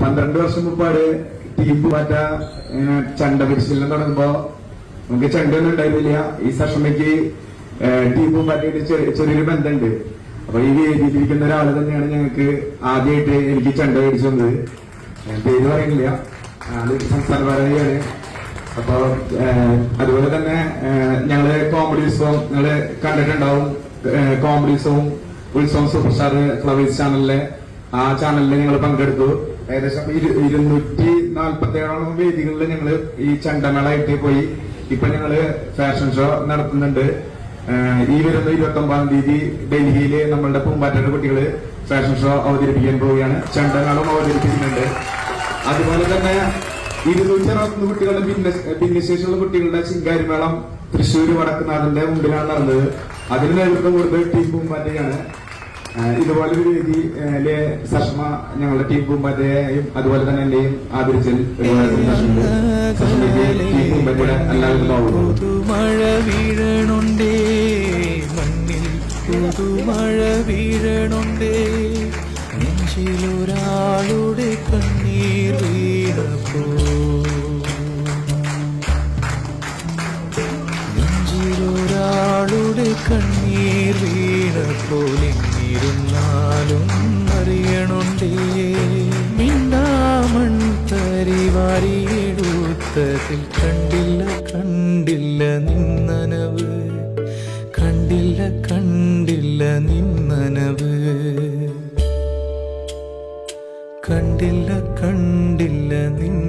12 വർഷം മുമ്പാട് ടീം പൂമ്പാറ്റ ചണ്ട പരിശീലനം തുടങ്ങുമ്പോ നമുക്ക് ചണ്ടൊന്നും ഉണ്ടായിരുന്നില്ല. ഈ സഷമയ്ക്ക് ടീം പൂമ്പാറ്റയായിട്ട് ചെറിയൊരു ബന്ധമുണ്ട്. അപ്പൊ ഈ വേദിയിലിരിക്കുന്ന ഒരാള് തന്നെയാണ് ഞങ്ങൾക്ക് ആദ്യമായിട്ട് എനിക്ക് ചണ്ട മേടിച്ചു വന്നത്. പേര് പറയുന്നില്ല, ആള് സംസ്ഥാന ഭാരതിയാണ്. അപ്പൊ അതുപോലെ തന്നെ ഞങ്ങള് കോമഡി ഉത്സവം നിങ്ങള് കണ്ടിട്ടുണ്ടാവും. കോമഡി ഉത്സവം സൂപ്പർ സ്റ്റാർ ഫ്ലവേഴ്സ് ചാനലിലെ ആ ചാനലിൽ ഞങ്ങൾ പങ്കെടുത്തു. ഏകദേശം 247 വേദികളിൽ ഞങ്ങള് ഈ ചണ്ടമേളായിട്ട് പോയി. ഇപ്പൊ ഞങ്ങള് ഫാഷൻ ഷോ നടത്തുന്നുണ്ട്. ഈ വരുന്ന 29-ാം തീയതി ഡൽഹിയില് നമ്മളുടെ പൂമ്പാറ്റയുടെ കുട്ടികള് ഫാഷൻ ഷോ അവതരിപ്പിക്കാൻ പോവുകയാണ്. ചണ്ടമേളം അവതരിപ്പിക്കുന്നുണ്ട്. അതുപോലെ തന്നെ 260 കുട്ടികളുടെ ഭിന്നശേഷിയുള്ള കുട്ടികളുടെ ചിങ്കാരിമേളം തൃശ്ശൂർ വടക്കുന്നാഥന്റെ മുമ്പിലാണ് നടന്നത്. അതിന് നേതൃത്വം കൊടുത്തത് ടീം പൂമ്പാറ്റയാണ്. ഇതുപോലൊരു വേദിയിലെ സഷ്മ ഞങ്ങളുടെ ടീം പൂമ്പാറ്റയെയും അതുപോലെ തന്നെ എന്നെയും ആദരിച്ചതിൽ ടീം പൂമ്പാറ്റയുടെ എല്ലാവരും പുതുമഴ വീഴണുണ്ടേ മണ്ണിൽ, പുതുമഴ വീഴണുണ്ടേ നെഞ്ചിലൊരാളുടെ കണ്ണീർ വീണപ്പോ, നെഞ്ചിലൊരാളുടെ കണ്ണീർ വീണപ്പോൾ ഇരുന്നാലും അറിയണുണ്ടേ മിണ്ടാമൺ തരിവാരിയെടുത്തതിൽ കണ്ടില്ല കണ്ടില്ല നിന്നനവ്, കണ്ടില്ല കണ്ടില്ല നിന്നനവ്, കണ്ടില്ല കണ്ടില്ല നിന്ന